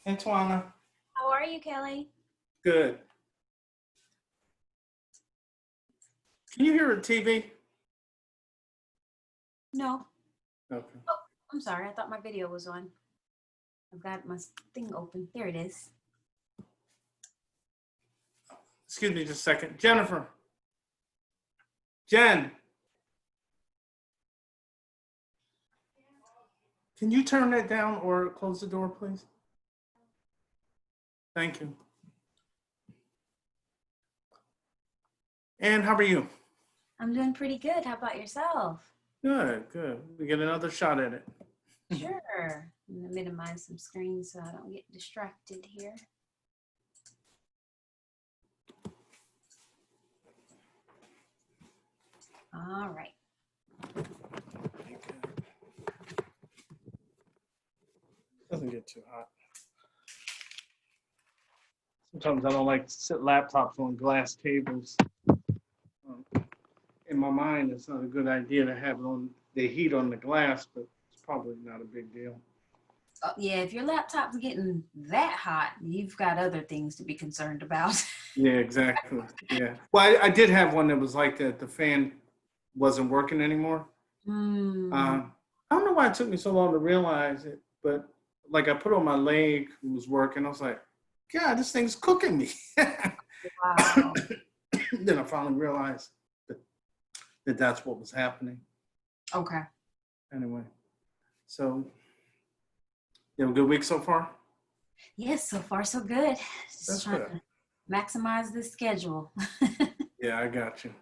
Hey, Tujuanna. How are you, Kelly? Good. Can you hear the TV? No. Okay. Oh, I'm sorry. I thought my video was on. I've got my thing open. There it is. Excuse me just a second. Jennifer. Jen. Can you turn that down or close the door, please? Thank you. And how are you? I'm doing pretty good. How about yourself? Good, good. We get another shot at it. Sure. I'm going to minimize some screens so I don't get distracted here. All right. Doesn't get too hot. Sometimes I don't like to sit laptops on glass tables. In my mind, it's not a good idea to have it on the heat on the glass, but it's probably not a big deal. Yeah, if your laptop's getting that hot, you've got other things to be concerned about. Yeah, exactly. Yeah. Well, I did have one that was like that. The fan wasn't working anymore. I don't know why it took me so long to realize it, but like I put it on my leg, it was working. I was like, God, this thing's cooking me. Wow. Then I finally realized that that's what was happening. Okay. Anyway, so you have a good week so far? Yes, so far so good. Just That's trying good. to maximize the schedule. Yeah, I got you.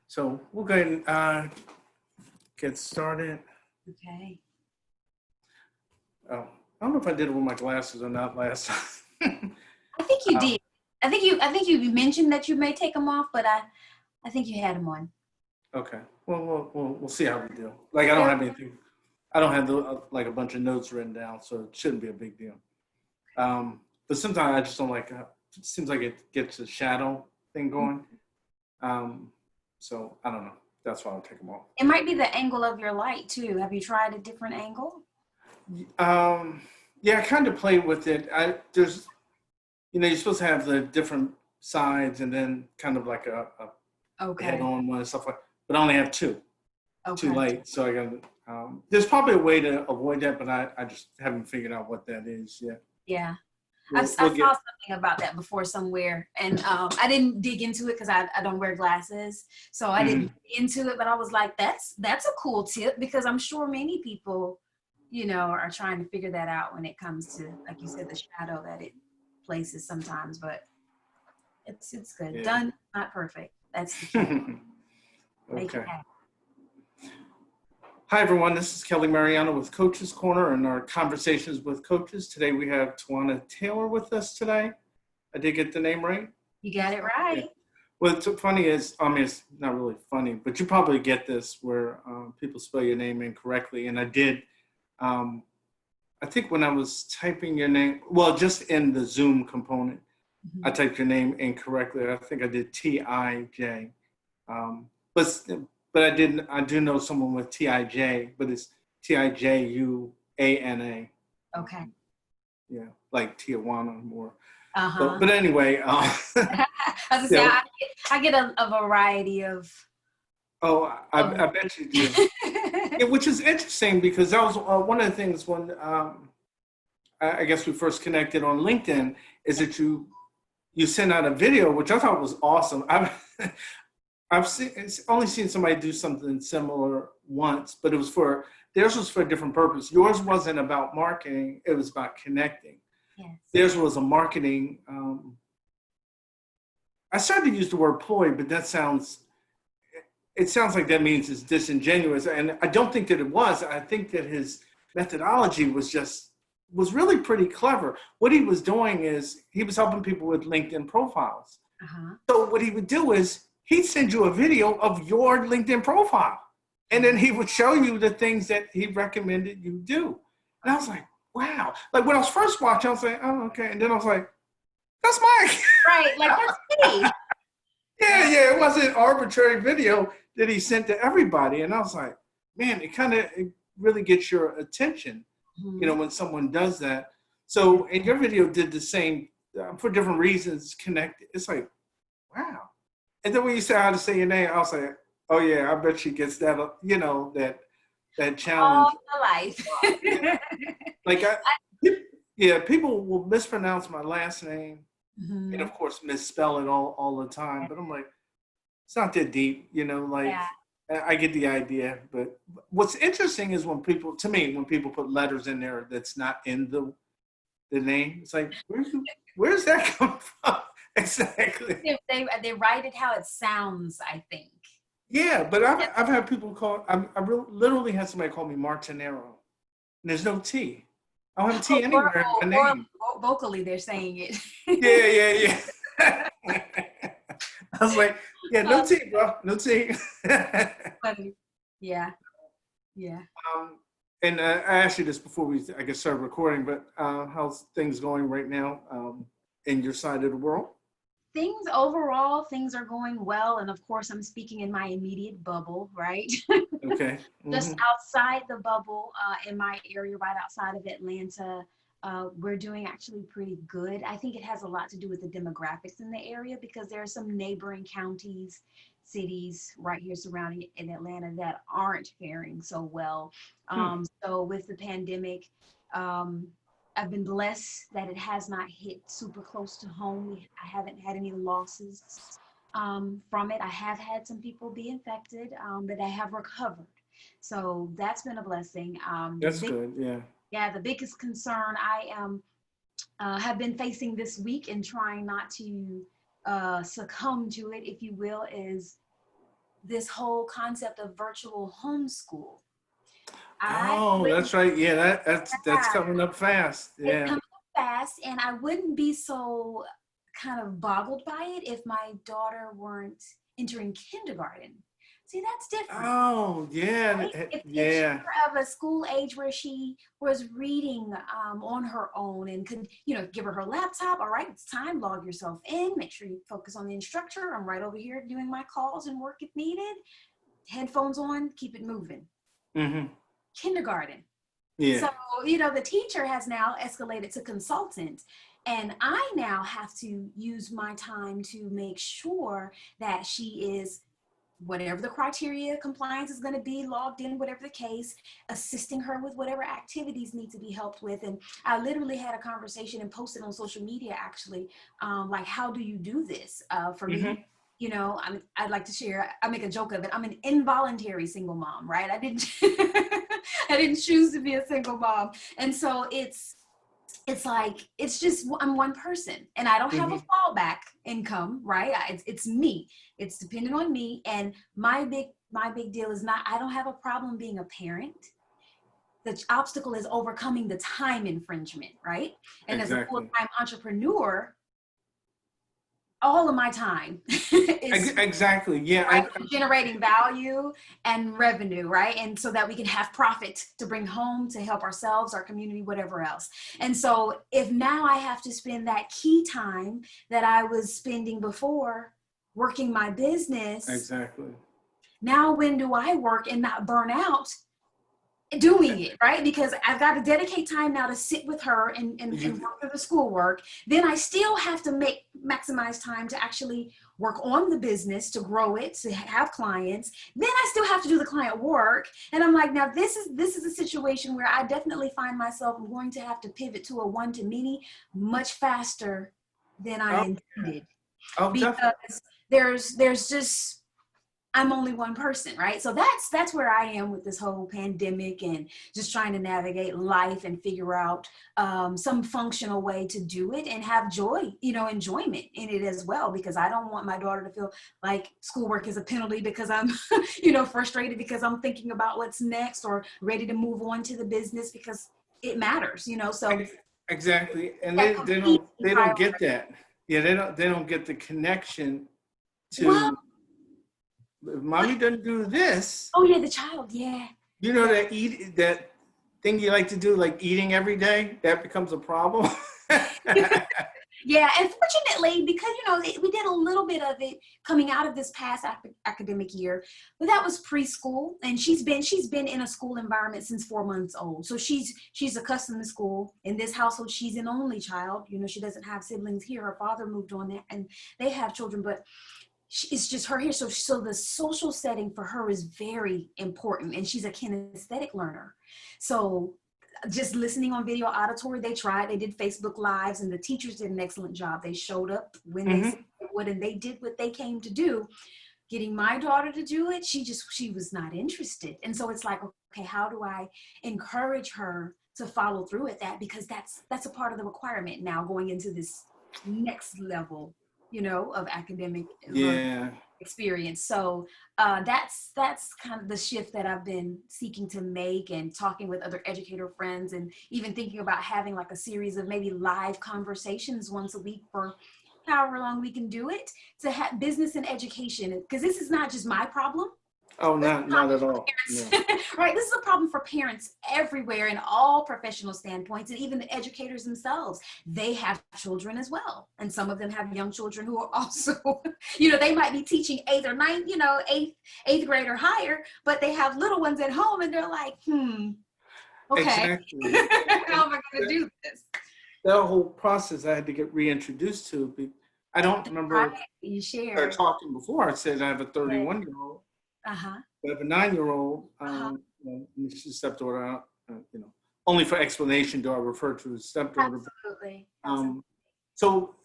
So we'll go ahead and get started. Okay. Oh, I don't know if I did it with my glasses or not last time. I think you did. I think you mentioned that you may take them off, but I think you had them on. Okay. Well, we'll see how we do. Like I don't have anything. I don't have like a bunch of notes written down, so it shouldn't be a big deal. But sometimes I just don't like. It seems like it gets a shadow thing going. So I don't know. That's why I'll take them off. It might be the angle of your light too. Have you tried a different angle? Yeah, I kind of played with it. There's, you're supposed to have the different sides and then kind of like a head-on one and stuff like. But I only have two lights, so I got. There's probably a way to avoid that, but I just haven't figured out what that is yet. Yeah. I saw something about that before somewhere, and I didn't dig into it because I don't wear glasses, so I didn't dig into it. But I was like, that's a cool tip, because I'm sure many people, are trying to figure that out when it comes to, like you said, the shadow that it places sometimes. But it's good. Yeah. Done, not perfect. That's the key. Okay. Hi, everyone. This is Kelly Mariano with Coach's Corner and our Conversations with Coaches. Today we have Tujuanna Taylor with us today. I did get the name right? You got it right. Yeah. Well, what's funny is, it's not really funny, but you probably get this where people spell your name incorrectly. And I did, I think when I was typing your name, well, just in the Zoom component, I typed your name incorrectly. I think I did T-I-J. But I do know someone with T-I-J, but it's T-I-J-U-A-N-A. Okay. Yeah, like Tijuana more. Uh-huh. But anyway. I was gonna say, I get a variety of. Oh, I bet you do. Yeah, which is interesting because that was one of the things when I guess we first connected on LinkedIn, is that you sent out a video, which I thought was awesome. I've only seen somebody do something similar once, but theirs was for a different purpose. Yours wasn't about marketing; it was about connecting. Yes. Theirs was a marketing. I started to use the word ploy, but it sounds like that means it's disingenuous, and I don't think that it was. I think that his methodology was really pretty clever. What he was doing is he was helping people with LinkedIn profiles. So what he would do is he'd send you a video of your LinkedIn profile, and then he would show you the things that he recommended you do. And I was like, wow. Like when I was first watching, I was like, oh, okay. And then I was like, that's Mike. Right, like that's me. Yeah, it wasn't an arbitrary video that he sent to everybody. And I was like, man, it really gets your attention, when someone does that. So, and your video did the same for different reasons. Connected. It's like, wow. And then when you say how to say your name, I was like, oh yeah, I bet she gets that. You know, that challenge. All my life. Like people will mispronounce my last name, and of course misspell it all the time. But I'm like, it's not that deep, you know. Like I get the idea. But what's interesting is when people put letters in there that's not in the name. It's like, where's that come from? Exactly. They write it how it sounds, I think. Yeah, but I've had people call. Literally had somebody call me Martinero, and there's no T. I don't have a T anywhere in my name. Vocally, they're saying it. Yeah. I was like, yeah, no T, bro, no T. Funny. Yeah. And I asked you this before we, I guess, started recording, but how's things going right now in your side of the world? Things are going well. And of course, I'm speaking in my immediate bubble, right? Okay. Mm-hmm. Just outside the bubble, in my area, right outside of Atlanta, we're doing actually pretty good. I think it has a lot to do with the demographics in the area because there are some neighboring counties, cities right here surrounding in Atlanta that aren't faring so well. So with the pandemic, I've been blessed that it has not hit super close to home. I haven't had any losses from it. I have had some people be infected, but I have recovered. So that's been a blessing. That's good, yeah. Yeah, the biggest concern I have been facing this week and trying not to succumb to it, if you will, is this whole concept of virtual homeschool. That's right. Yeah, that's coming up fast. Yeah. It's coming up fast, and I wouldn't be so kind of boggled by it if my daughter weren't entering kindergarten. See, that's different. Oh, yeah. Right? If she were of a school age where she was reading on her own and could, give her laptop. All right, it's time. Log yourself in. Make sure you focus on the instructor. I'm right over here doing my calls and work if needed. Headphones on. Keep it moving. Mm-hmm. Kindergarten. Yeah. So, the teacher has now escalated to consultant. And I now have to use my time to make sure that she is, whatever the criteria, compliance is going to be, logged in, whatever the case, assisting her with whatever activities need to be helped with. And I literally had a conversation and posted on social media, actually, like, how do you do this? For me, I'd like to share, I make a joke of it. I'm an involuntary single mom, right? I didn't choose to be a single mom. And so it's just, I'm one person and I don't have a fallback income, right? It's me. It's dependent on me. And my big deal is I don't have a problem being a parent. The obstacle is overcoming the time infringement, right? And As a full-time entrepreneur, all of my time is exactly, yeah, right? Generating value and revenue, right? And so that we can have profit to bring home to help ourselves, our community, whatever else. And so if now I have to spend that key time that I was spending before working my business, exactly. Now when do I work and not burn out doing it, right? Because I've got to dedicate time now to sit with her and work through the schoolwork. Then I still have to maximize time to actually work on the business, to grow it, to have clients. Then I still have to do the client work. And I'm like, now this is a situation where I definitely find myself, I'm going to have to pivot to a one-to-many much faster than I intended. Because there's just, I'm only one person, right? So that's where I am with this whole pandemic and just trying to navigate life and figure out some functional way to do it and have joy, enjoyment in it as well, because I don't want my daughter to feel like schoolwork is a penalty because I'm, frustrated because I'm thinking about what's next or ready to move on to the business because it matters, so. Exactly. And they don't get that. Yeah, they don't get the connection to, well, if mommy doesn't do this. Oh yeah, the child, yeah. That thing you like to do, like eating every day, that becomes a problem. Yeah, and fortunately, because we did a little bit of it coming out of this past academic year, but that was preschool, and she's been in a school environment since 4 months old, so she's accustomed to school. In this household, she's an only child. She doesn't have siblings here. Her father moved on there, and they have children, but it's just her here. So the social setting for her is very important, and she's a kinesthetic learner. So just listening on video auditory, they did Facebook Lives, and the teachers did an excellent job. They showed up when they said they would, and they did what they came to do. Getting my daughter to do it, she was not interested. And so it's like, okay, how do I encourage her to follow through with that? Because that's a part of the requirement now going into this next level, of academic experience. So that's kind of the shift that I've been seeking to make, and talking with other educator friends, and even thinking about having like a series of maybe live conversations once a week for however long we can do it, to have business and education, because this is not just my problem. Oh, not at all. No. Right. This is a problem for parents everywhere in all professional standpoints, and even the educators themselves. They have children as well. And some of them have young children who are also, they might be teaching eighth or ninth, eighth grade or higher, but they have little ones at home, and they're like, okay, exactly. How am I going to do this? That whole process I had to get reintroduced to. I don't remember you shared talking before. I said I have a 31-year-old. I have a 9-year-old. She's a stepdaughter. Only for explanation do I refer to as stepdaughter. Absolutely. So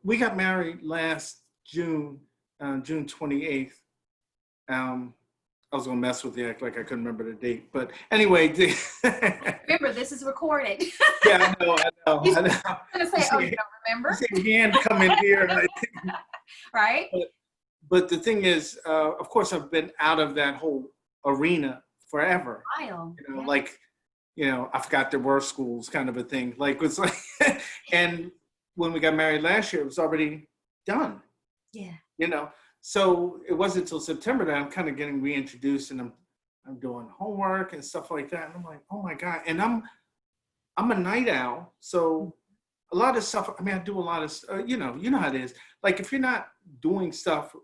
we got married last June, June 28th. I was gonna mess with you, act like I couldn't remember the date, but anyway. Remember, this is recorded. Yeah, I know. I'm gonna say, you don't remember? You see hand come in here, right? But the thing is, of course, I've been out of that whole arena forever. I forgot there were schools, kind of a thing. It's like, and when we got married last year, it was already done. Yeah. So it wasn't until September that I'm kind of getting reintroduced, and I'm doing homework and stuff like that. And I'm like, oh my God. And I'm a night owl. So a lot of stuff, I do a lot of, you know how it is. Like if you're not doing stuff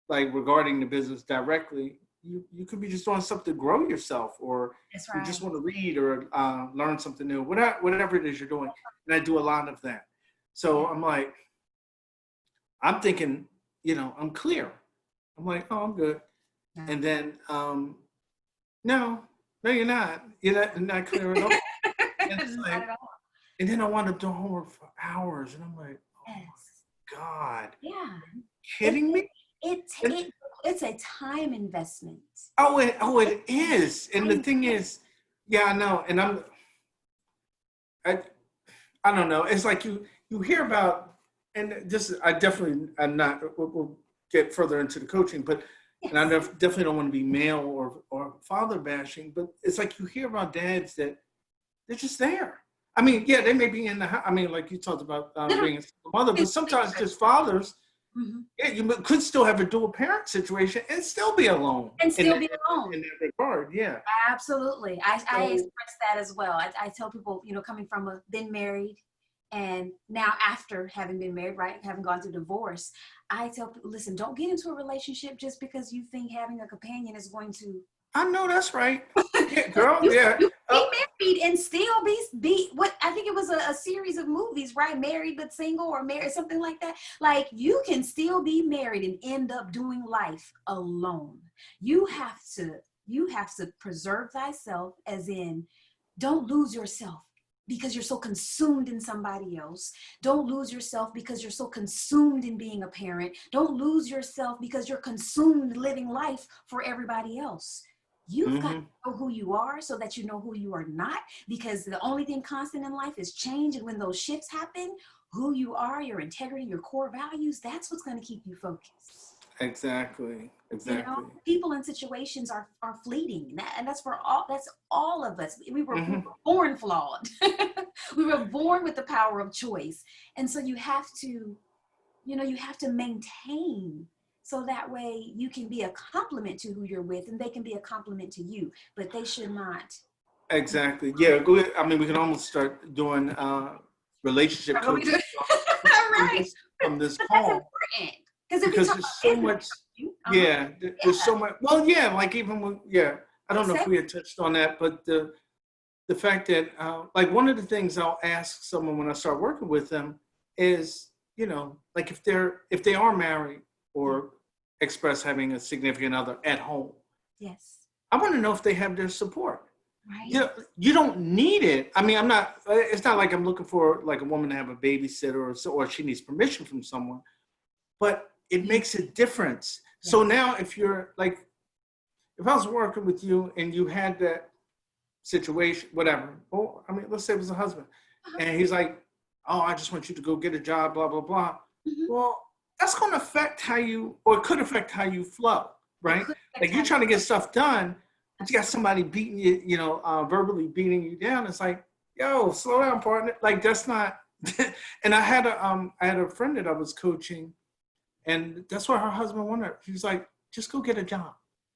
like regarding the business directly, you could be just doing stuff to grow yourself, or you just want to read or learn something new, whatever it is you're doing. And I do a lot of that. So I'm like, I'm thinking, I'm clear. I'm like, oh, I'm good. Yeah. And then, no, you're not. You're not clear at all. And it's like, and then I wound up doing homework for hours. And I'm like, oh my God. Yeah. Are you kidding me? It's a time investment. Oh, it is. And the thing is, yeah, I know. And I don't know. It's like you hear about, and I'm not, we'll get further into the coaching, but, yes. And I definitely don't want to be male or father bashing, but it's like you hear about dads that they're just there. Yeah, they may be in the house. Like you talked about being a single mother, but sometimes just fathers, yeah, you could still have a dual parent situation and still be alone. And still be alone. In that regard, yeah. Absolutely. I express that as well. I tell people, coming from been married, and now after having been married, right, having gone through divorce, I tell people, listen, don't get into a relationship just because you think having a companion is going to. I know that's right. Yeah, girl, yeah. You be married and still be what I think it was a series of movies, right? Married but single, or married, something like that. Like you can still be married and end up doing life alone. You have to preserve thyself, as in, don't lose yourself because you're so consumed in somebody else. Don't lose yourself because you're so consumed in being a parent. Don't lose yourself because you're consumed living life for everybody else. You've got to know who you are so that you know who you are not, because the only thing constant in life is change. And when those shifts happen, who you are, your integrity, your core values, that's what's going to keep you focused. Exactly. People and situations are fleeting, and that's all of us. We were born flawed. We were born with the power of choice, and so you have to maintain, so that way you can be a compliment to who you're with, and they can be a compliment to you, but they should not. Exactly. Yeah. We can almost start doing relationship coaching. from this But call. that's important. Because there's so much, there's so much, well, yeah, like even when, I don't know if we had touched on that, but the fact that, like one of the things I'll ask someone when I start working with them is, you know, like if they are married or express having a significant other at home. Yes. I want to know if they have their support. Right. You don't need it. I mean, it's not like I'm looking for like a woman to have a babysitter or she needs permission from someone, but it makes a difference. Yes. So now if you're like, if I was working with you and you had that situation, whatever, oh, I mean, let's say it was a husband and he's like, oh, I just want you to go get a job, blah, blah, blah. Well, that's going to affect how you, or it could affect how you flow, right? Like you're trying to get stuff done, but you got somebody beating you, you know, verbally beating you down. It's like, yo, slow down, partner. Like that's not, and I had a friend that I was coaching and that's what her husband wanted. He was like, just go get a job.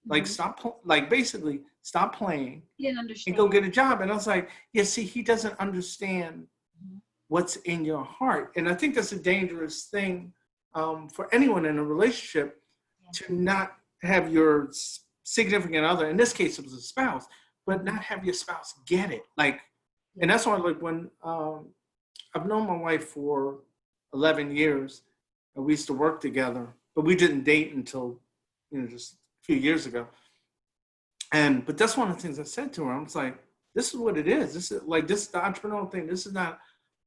Like basically stop playing. He didn't understand. And go get a job. And I was like, yeah, see, he doesn't understand what's in your heart. And I think that's a dangerous thing for anyone in a relationship to not have your significant other, in this case it was a spouse, but not have your spouse get it. Like, and that's why like when I've known my wife for 11 years and we used to work together, but we didn't date until, you know, just a few years ago. But that's one of the things I said to her. I was like, this is what it is. This is the entrepreneurial thing. This is not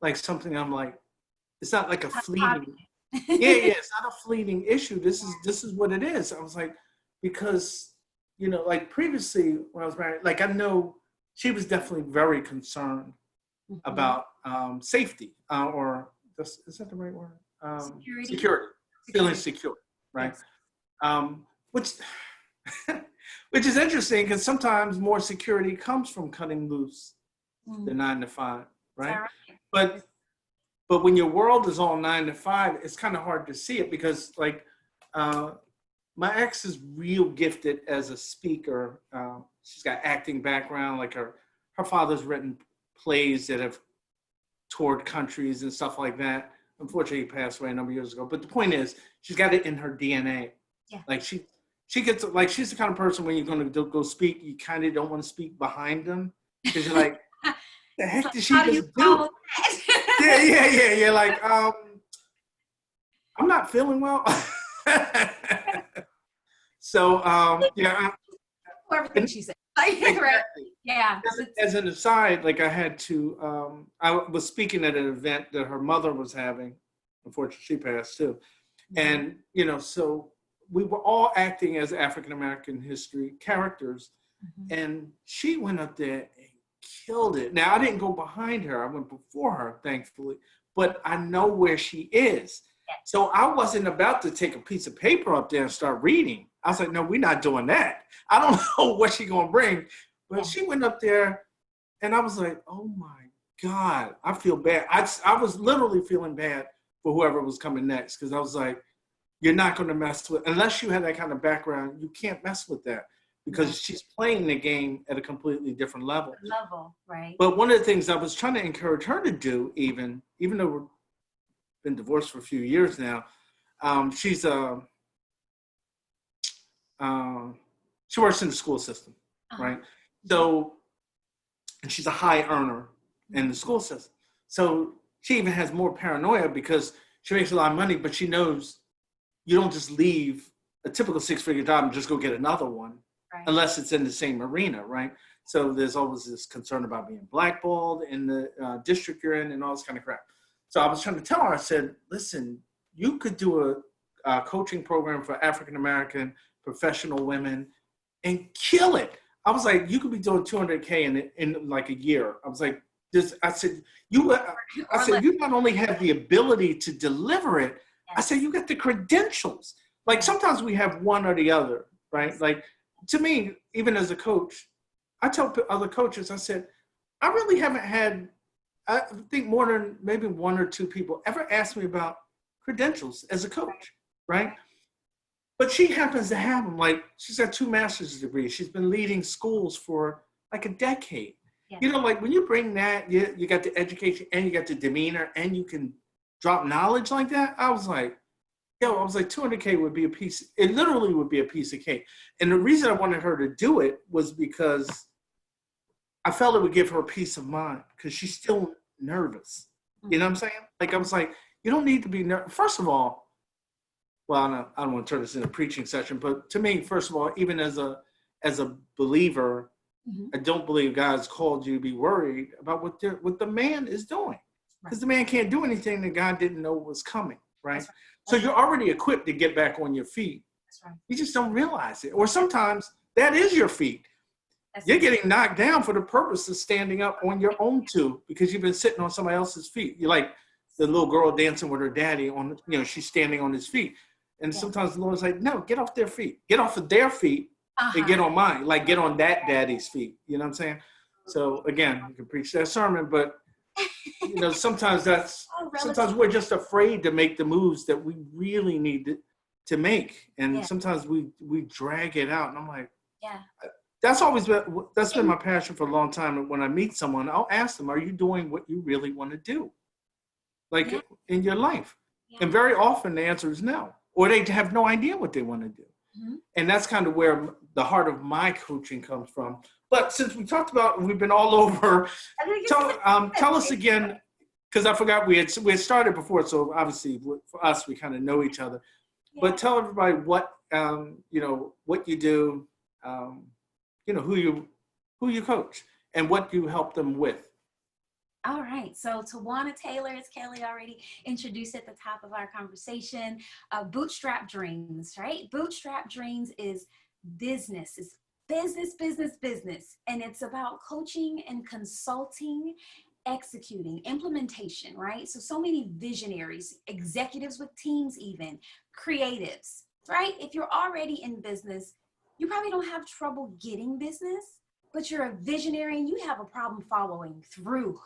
like something I'm like, it's not like a fleeting, it's not a fleeting issue. This is what it is. I was like, because, you know, like previously when I was married, like I know she was definitely very concerned about safety or is that the right word? Security, feeling secure, right? Which is interesting because sometimes more security comes from cutting loose the 9 to 5, right? But when your world is all 9 to 5, it's kind of hard to see it because like my ex is real gifted as a speaker. She's got acting background, like her father's written plays that have toured countries and stuff like that. Unfortunately, he passed away a number of years ago. But the point is, she's got it in her DNA. Yeah. Like she gets, like, she's the kind of person when you're going to go speak, you kind of don't want to speak behind them because you're like, the heck did she just do? Yeah. Like, I'm not feeling well. So, everything she said. Exactly. Yeah. As an aside, like I had to, I was speaking at an event that her mother was having. Unfortunately, she passed too. And, you know, so we were all acting as African-American history characters. And she went up there and killed it. Now, I didn't go behind her. I went before her, thankfully. But I know where she is. So I wasn't about to take a piece of paper up there and start reading. I was like, no, we're not doing that. I don't know what she's going to bring. But she went up there and I was like, oh my God, I feel bad. I was literally feeling bad for whoever was coming next because I was like, you're not going to mess with, unless you have that kind of background, you can't mess with that because she's playing the game at a completely different level. Right. But one of the things I was trying to encourage her to do, even though we've been divorced for a few years now, she works in the school system, right? So, and she's a high earner in the school system. So she even has more paranoia because she makes a lot of money, but she knows you don't just leave a typical 6-figure job and just go get another one unless it's in the same arena, right? So there's always this concern about being blackballed in the district you're in and all this kind of crap. So I was trying to tell her, I said, listen, you could do a coaching program for African-American professional women and kill it. I was like, you could be doing $200K in like a year. I was like, I said, you not only have the ability to deliver it, I said, you got the credentials. Like sometimes we have one or the other, right? Like to me, even as a coach, I tell other coaches, I said, I really haven't had, I think more than maybe 1 or 2 people ever asked me about credentials as a coach, right? But she happens to have them. Like she's got 2 master's degrees. She's been leading schools for like a decade. Yeah. You know, like when you bring that, you got the education and you got the demeanor and you can drop knowledge like that, I was like, yo, I was like, 200K would be a piece. It literally would be a piece of cake. And the reason I wanted her to do it was because I felt it would give her peace of mind because she's still nervous. You know what I'm saying? Like, I was like, you don't need to be nervous. First of all, well, I don't want to turn this into a preaching session, but to me, first of all, even as a believer, I don't believe God's called you to be worried about what the man is doing, because the man can't do anything that God didn't know was coming, right? That's right. So you're already equipped to get back on your feet. That's right. You just don't realize it, or sometimes that is your feet. You're getting knocked down for the purpose of standing up on your own two because you've been sitting on somebody else's feet. You're like the little girl dancing with her daddy on, she's standing on his feet. And sometimes the Lord's like, no, get off their feet. Get off of their feet and get on mine. Like, get on that daddy's feet. You know what I'm saying? So again, you can preach that sermon, but sometimes sometimes we're just afraid to make the moves that we really need to make. And sometimes we drag it out. And I'm like, that's been my passion for a long time. And when I meet someone, I'll ask them, are you doing what you really want to do? Like in your life? And very often the answer is no, or they have no idea what they want to do. And that's kind of where the heart of my coaching comes from. But since we talked about, we've been all over, tell us again, because I forgot we had started before. So obviously for us, we kind of know each other, but tell everybody what you do, who you coach and what you help them with. All right. So Tujuanna Taylor, as Kelly already introduced at the top of our conversation, Bootstrap Dreams, right? Bootstrap Dreams is business. It's business. And it's about coaching and consulting, executing, implementation, right? So many visionaries, executives with teams even, creatives, right? If you're already in business, you probably don't have trouble getting business, but you're a visionary and you have a problem following through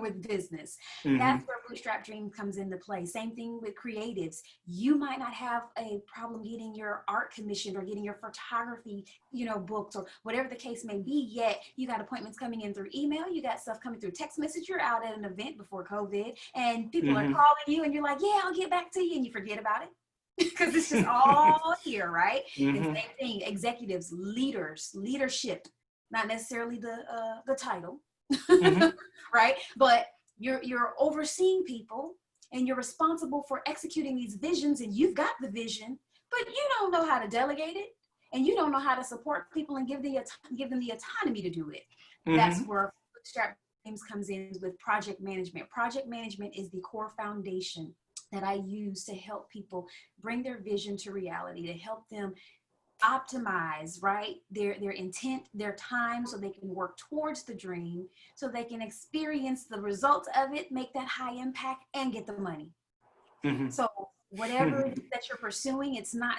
with business. That's where Bootstrap Dream comes into play. Same thing with creatives. You might not have a problem getting your art commissioned or getting your photography, booked or whatever the case may be, yet you got appointments coming in through email, you got stuff coming through text message, you're out at an event before COVID and people are calling you and you're like, yeah, I'll get back to you, and you forget about it. Because it's just all here, right? And same thing, executives, leaders, leadership, not necessarily the title, right? But you're overseeing people and you're responsible for executing these visions, and you've got the vision, but you don't know how to delegate it, and you don't know how to support people and give them the autonomy to do it. That's where Bootstrap Dreams comes in with project management. Project management is the core foundation that I use to help people bring their vision to reality, to help them optimize, right, their intent, their time, so they can work towards the dream, so they can experience the results of it, make that high impact, and get the money. So whatever it is that you're pursuing, it's not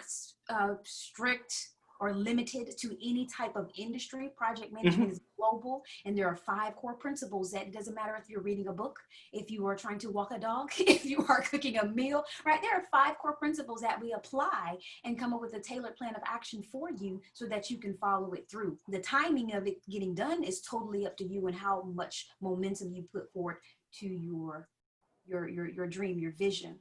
strict or limited to any type of industry. Project management is global, and there are 5 core principles that it doesn't matter if you're reading a book, if you are trying to walk a dog, if you are cooking a meal, right? There are 5 core principles that we apply and come up with a tailored plan of action for you so that you can follow it through. The timing of it getting done is totally up to you and how much momentum you put forward to your dream, your vision,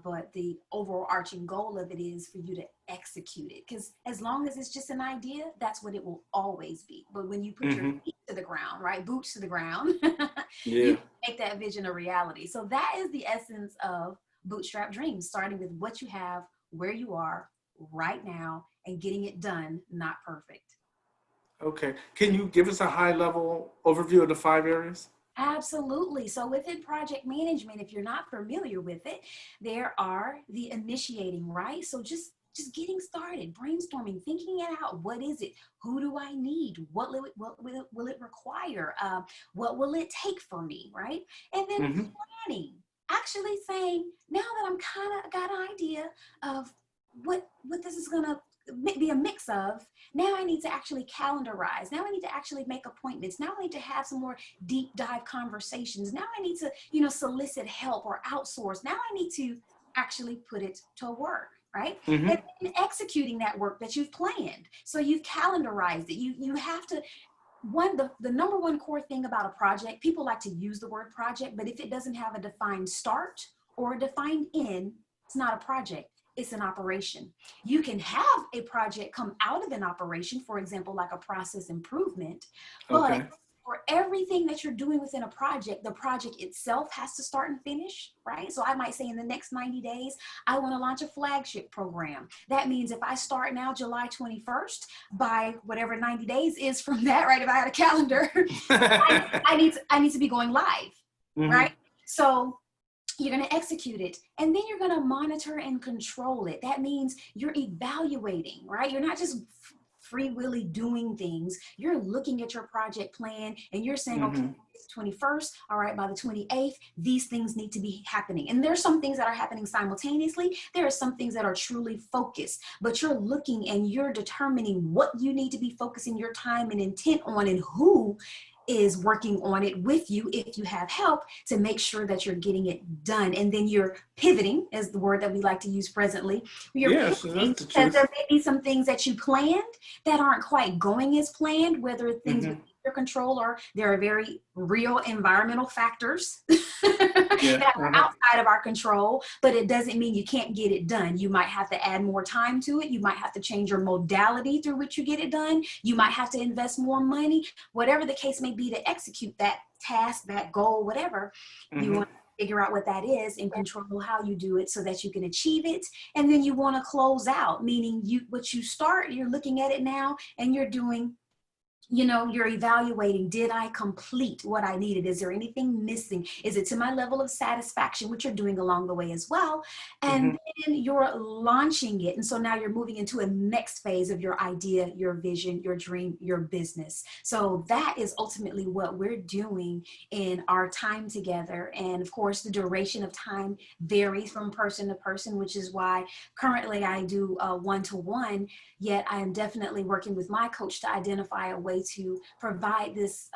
but the overarching goal of it is for you to execute it, because as long as it's just an idea, that's what it will always be. But when you put your feet to the ground, right, boots to the ground, you make that vision a reality. So that is the essence of Bootstrap Dreams, starting with what you have, where you are right now, and getting it done, not perfect. Okay. Can you give us a high-level overview of the 5 areas? Absolutely. So within project management, if you're not familiar with it, there are the initiating, right? So just getting started, brainstorming, thinking it out. What is it? Who do I need? What will it require? What will it take for me, right? And then planning, actually saying, now that I'm kind of got an idea of what this is going to be a mix of, now I need to actually calendarize. Now I need to actually make appointments. Now I need to have some more deep dive conversations. Now I need to, solicit help or outsource. Now I need to actually put it to work, right? And then executing that work that you've planned. So you've calendarized it. You have to, the number one core thing about a project, people like to use the word project, but if it doesn't have a defined start or a defined end, it's not a project. It's an operation. You can have a project come out of an operation, for example, like a process improvement, but Okay. for everything that you're doing within a project, the project itself has to start and finish, right? So I might say in the next 90 days, I want to launch a flagship program. That means if I start now July 21st, by whatever 90 days is from that, right? If I had a calendar, I need to be going live, right? So you're going to execute it, and then you're going to monitor and control it. That means you're evaluating, right? You're not just free willy doing things. You're looking at your project plan and you're saying, okay, it's 21st. All right, by the 28th, these things need to be happening. And there's some things that are happening simultaneously. There are some things that are truly focused, but you're looking and you're determining what you need to be focusing your time and intent on, and who is working on it with you if you have help, to make sure that you're getting it done. And then you're pivoting, is the word that we like to use presently. Yes, that's the because truth. there may be some things that you planned that aren't quite going as planned, whether things within your control or there are very real environmental factors that are outside of our control, but it doesn't mean you can't get it done. You might have to add more time to it. You might have to change your modality through which you get it done. You might have to invest more money, whatever the case may be, to execute that task, that goal, whatever. You want to figure out what that is and control how you do it so that you can achieve it. And then you want to close out, meaning what you start, you're looking at it now and you're doing, you're evaluating, did I complete what I needed? Is there anything missing? Is it to my level of satisfaction, which you're doing along the way as well? And then you're launching it. And so now you're moving into a next phase of your idea, your vision, your dream, your business. So that is ultimately what we're doing in our time together. And of course, the duration of time varies from person to person, which is why currently I do one-to-one, yet I am definitely working with my coach to identify a way to provide this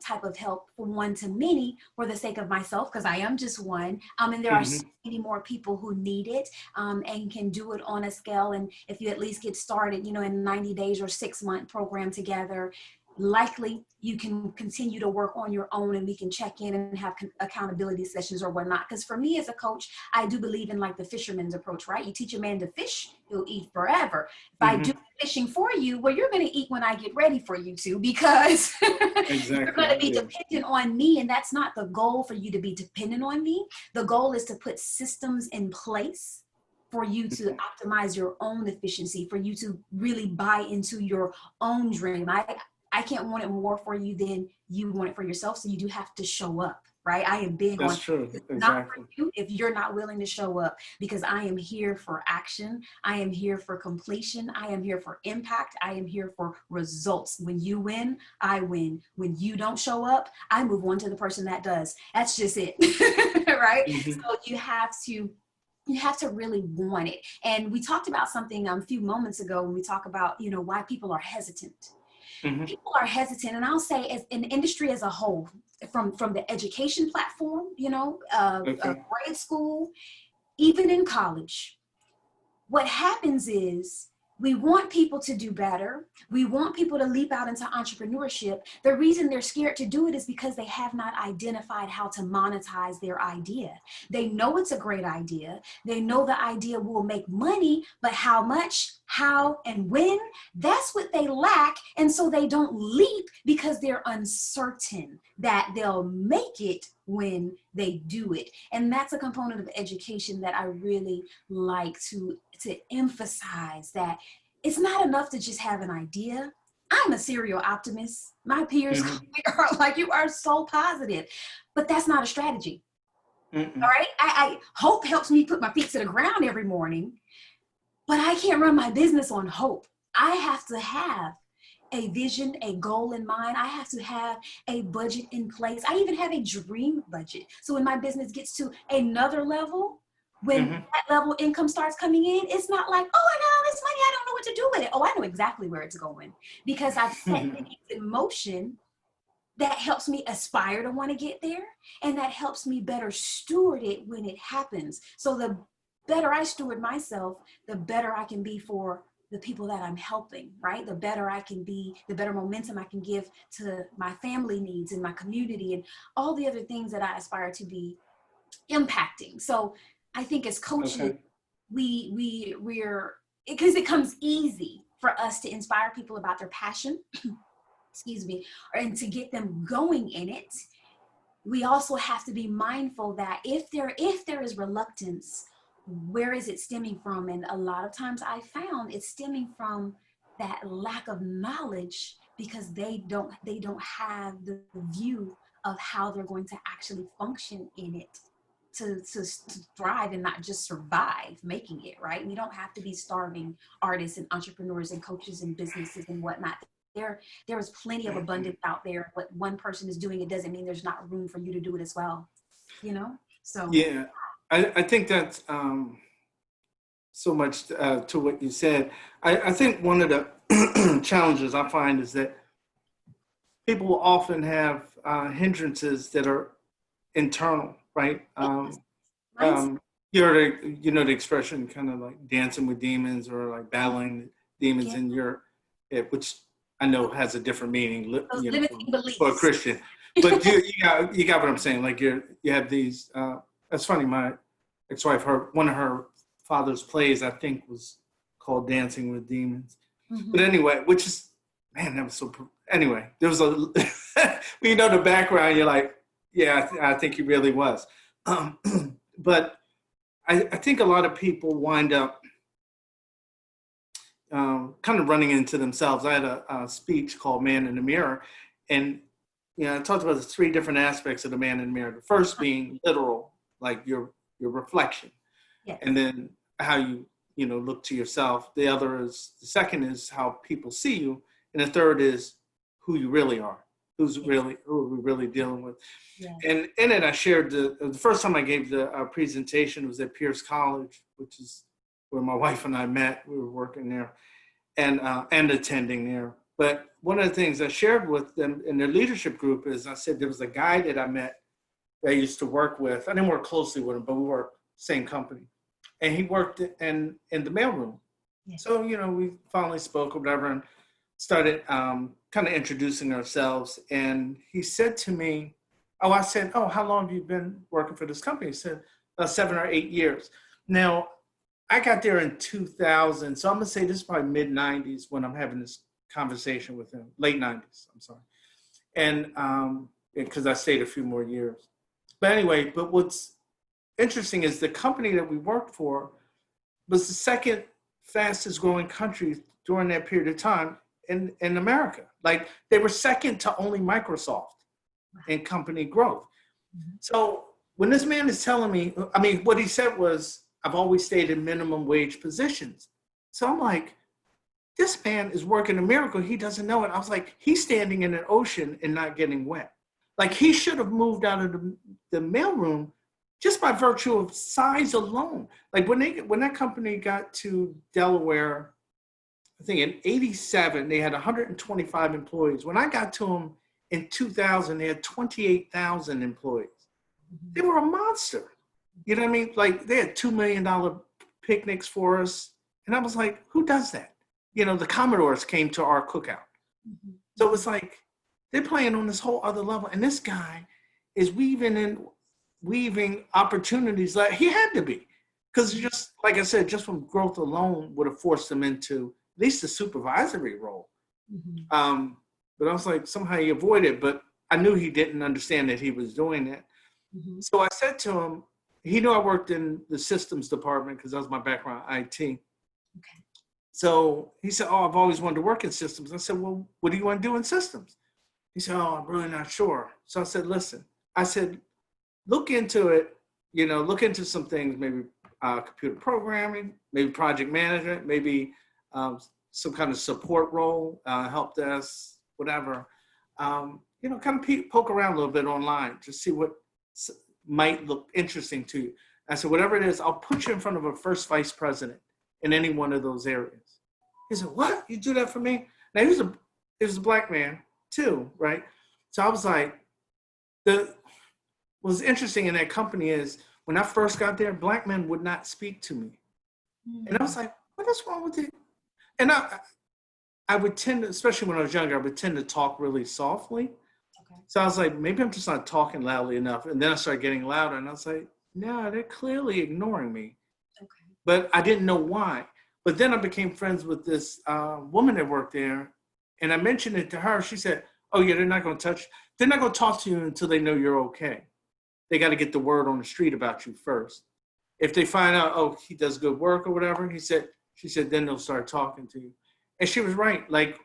type of help from one to many for the sake of myself, because I am just one. And there are so many more people who need it and can do it on a scale. And if you at least get started, in 90 days or 6-month program together, likely you can continue to work on your own, and we can check in and have accountability sessions or whatnot. Because for me as a coach, I do believe in like the fisherman's approach, right? You teach a man to fish, he'll eat forever. If I do fishing for you, well, you're going to eat when I get ready for you to, because you're going to be dependent on me. And that's not the goal, for you to be dependent on me. The goal is to put systems in place for you to optimize your own efficiency, for you to really buy into your own dream. I can't want it more for you than you want it for yourself. So you do have to show up, right? I am big on not for you if you're not willing to show up, because I am here for action. I am here for completion. I am here for impact. I am here for results. When you win, I win. When you don't show up, I move on to the person that does. That's just it, right? So you have to really want it. And we talked about something a few moments ago when we talk about, why people are hesitant. People are hesitant, and I'll say as an industry as a whole, from the education platform, grade school, even in college, what happens is we want people to do better. We want people to leap out into entrepreneurship. The reason they're scared to do it is because they have not identified how to monetize their idea. They know it's a great idea. They know the idea will make money, but how much, how, and when, that's what they lack. And so they don't leap because they're uncertain that they'll make it when they do it. And that's a component of education that I really like to emphasize, that it's not enough to just have an idea. I'm a serial optimist. My peers are like, you are so positive, but that's not a strategy. All right. I hope helps me put my feet to the ground every morning, but I can't run my business on hope. I have to have a vision, a goal in mind. I have to have a budget in place. I even have a dream budget. So when my business gets to another level, when that level income starts coming in, it's not like, oh, I got all this money, I don't know what to do with it. Oh, I know exactly where it's going, because I've set things in motion that helps me aspire to want to get there, and that helps me better steward it when it happens. So the better I steward myself, the better I can be for the people that I'm helping, right? The better I can be, the better momentum I can give to my family needs and my community and all the other things that I aspire to be impacting. So I think as coaches, Okay. we're because it comes easy for us to inspire people about their passion, excuse me, and to get them going in it. We also have to be mindful that if there is reluctance, where is it stemming from? And a lot of times I found it's stemming from that lack of knowledge, because they don't have the view of how they're going to actually function in it to thrive and not just survive making it, right? We don't have to be starving artists and entrepreneurs and coaches and businesses and whatnot. There is plenty of abundance out there. What one person is doing, it doesn't mean there's not room for you to do it as well, you know? So Yeah, I think that's so much to what you said. I think one of the challenges I find is that people will often have hindrances that are internal, right? You know the expression, kind of like dancing with demons, or like battling demons in your head, which I know has a different meaning, you know, for a Christian. But you got what I'm saying. Like you have these. That's funny. My ex-wife, one of her father's plays, I think, was called Dancing with Demons. Mm-hmm. But anyway, which is, man, that was so. Anyway, there was a. When you know the background, you're like, yeah, I think he really was. But I think a lot of people wind up kind of running into themselves. I had a speech called Man in the Mirror, and I talked about the 3 different aspects of the man in the mirror. The first being literal, like your reflection, yes. And then how you look to yourself. The second is how people see you, and the third is who you really are. Who we're really dealing with. Yeah. And in it, I shared the first time I gave the presentation was at Pierce College, which is where my wife and I met. We were working there and attending there. But one of the things I shared with them in their leadership group is I said there was a guy that I met that I used to work with. I didn't work closely with him, but we worked same company. And he worked in the mailroom. Yeah. So, we finally spoke or whatever and started kind of introducing ourselves. And he said to me, I said, how long have you been working for this company? He said, 7 or 8 years. Now, I got there in 2000. So I'm going to say this is probably mid-90s when I'm having this conversation with him. Late 90s, I'm sorry. And because I stayed a few more years. But anyway, but what's interesting is the company that we worked for was the second fastest growing country during that period of time in America. Like they were second to only Microsoft in company growth. Mm-hmm. So when this man is telling me, what he said was, I've always stayed in minimum wage positions. So I'm like, this man is working a miracle. He doesn't know it. I was like, he's standing in an ocean and not getting wet. Like he should have moved out of the mailroom just by virtue of size alone. Like when that company got to Delaware, I think in 87, they had 125 employees. When I got to them in 2000, they had 28,000 employees. They were a monster. You know what I mean? Like they had $2 million picnics for us. And I was like, who does that? The Commodores came to our cookout. Mm-hmm. So it was like, they're playing on this whole other level. And this guy is weaving opportunities like he had to be. Because just like I said, just from growth alone would have forced him into at least the supervisory role. Mm-hmm. But I was like, somehow he avoided, but I knew he didn't understand that he was doing it. Mm-hmm. So I said to him, he knew I worked in the systems department because that was my background, IT. Okay. So he said, I've always wanted to work in systems. I said, well, what do you want to do in systems? He said, I'm really not sure. So I said, listen, look into it, look into some things, maybe computer programming, maybe project management, maybe some kind of support role, help desk, whatever. Kind of poke around a little bit online, just see what might look interesting to you. I said, whatever it is, I'll put you in front of a first vice president in any one of those areas. He said, what? You do that for me? Now, he was a black man too, right? So I was like, what's interesting in that company is when I first got there, black men would not speak to me. Mm-hmm. And I was like, what is wrong with it? And I would tend to, especially when I was younger, I would tend to talk really softly. Okay. So I was like, maybe I'm just not talking loudly enough. And then I started getting louder and I was like, no, they're clearly ignoring me. Okay. But I didn't know why. But then I became friends with this woman that worked there, and I mentioned it to her. She said, "Oh yeah, they're not going to touch. They're not going to talk to you until they know you're okay. They got to get the word on the street about you first. If they find out, oh, he does good work or whatever," she said, then they'll start talking to you. And she was right. Like,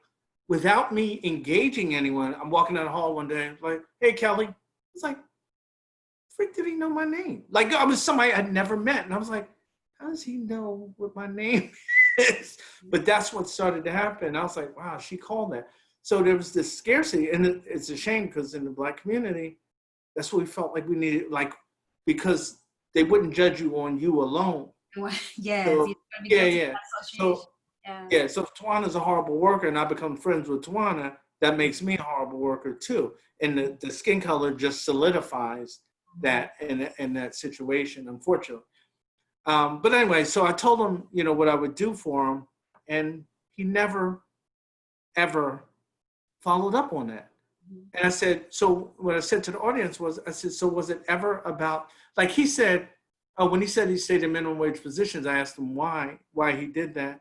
without me engaging anyone, I'm walking down the hall one day, like, "Hey, Kelly." It's like, freak, did he know my name? Like, I was somebody I'd never met. And I was like, how does he know what my name is? But that's what started to happen. I was like, wow, she called that. So there was this scarcity. And it's a shame because in the Black community, that's what we felt like we needed, like, because they wouldn't judge you on you alone. Yes. So, yeah. So, yeah. So if Tujuanna's a horrible worker and I become friends with Tujuanna, that makes me a horrible worker too. And the skin color just solidifies that in that situation, unfortunately. But anyway, so I told him, what I would do for him, and he never, ever followed up on that. And I said, so what I said to the audience was, I said, so was it ever about, like he said, when he said he stayed in minimum wage positions, I asked him why he did that.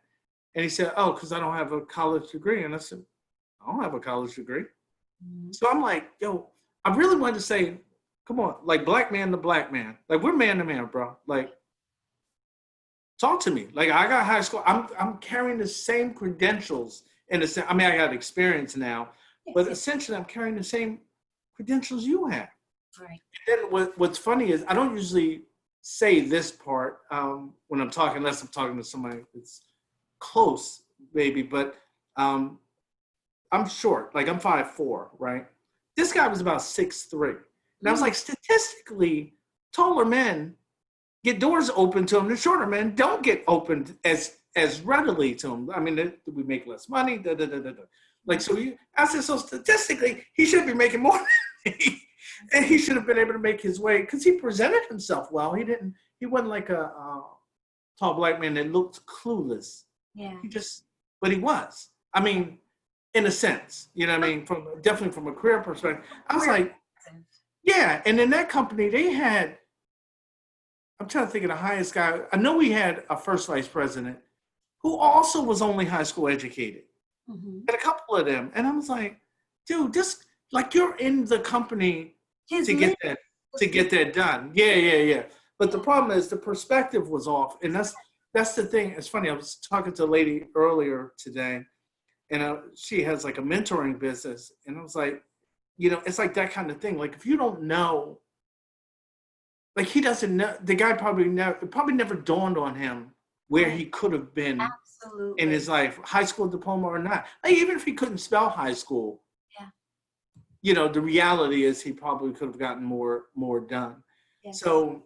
And he said, oh, because I don't have a college degree. And I said, I don't have a college degree. Mm-hmm. So I'm like, yo, I really wanted to say, come on, like black man to black man. Like we're man to man, bro. Like, talk to me. Like I got high school. I'm carrying the same credentials in the sense. I mean, I got experience now, but essentially I'm carrying the same credentials you have. Right. And then what's funny is I don't usually say this part when I'm talking, unless I'm talking to somebody that's close, maybe, but I'm short. Like I'm 5'4", right? This guy was about 6'3". And I was like, statistically, taller men get doors open to them. The shorter men don't get opened as readily to them. I mean, we make less money. Like, so I said, so statistically, he should be making more money. And he should have been able to make his way because he presented himself well. He wasn't like a tall black man that looked clueless. Yeah. But he was. I mean, in a sense, you know what I mean? Definitely from a career perspective. I was like, yeah. And in that company, they had, I'm trying to think of the highest guy. I know we had a first vice president who also was only high school educated. Mm-hmm. And a couple of them. And I was like, dude, this, like you're in the company to get that done. Yeah. But the problem is the perspective was off. And that's the thing. It's funny. I was talking to a lady earlier today, and she has like a mentoring business. And I was like, it's like that kind of thing. Like if you don't know, like he doesn't know, the guy probably never dawned on him where he could have been in his life, high school diploma or not. Like even if he couldn't spell high school, the reality is he probably could have gotten more done. Yes. So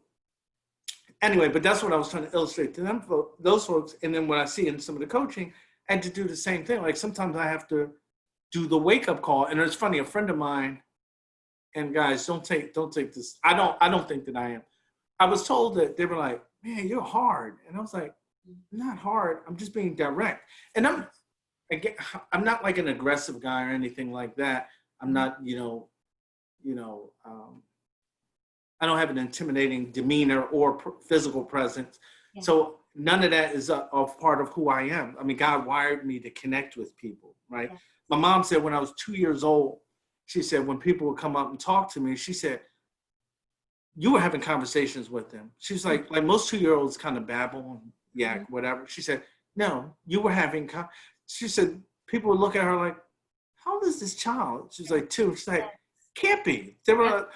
anyway, but that's what I was trying to illustrate to them, those folks. And then what I see in some of the coaching, I had to do the same thing. Like sometimes I have to do the wake up call. And it's funny, a friend of mine, and guys, don't take this. I don't think that I am. I was told that they were like, man, you're hard. And I was like, not hard. I'm just being direct. And I'm not like an aggressive guy or anything like that. I'm not, I don't have an intimidating demeanor or physical presence. Yeah. So none of that is a part of who I am. I mean, God wired me to connect with people, right? Yeah. My mom said when I was 2 years old, she said, when people would come up and talk to me, she said, you were having conversations with them. She was like most 2-year-olds kind of babble and yak, whatever. She said, no, you were having, she said, people would look at her like, how old is this child? She's like 2. She's like, can't be. They were,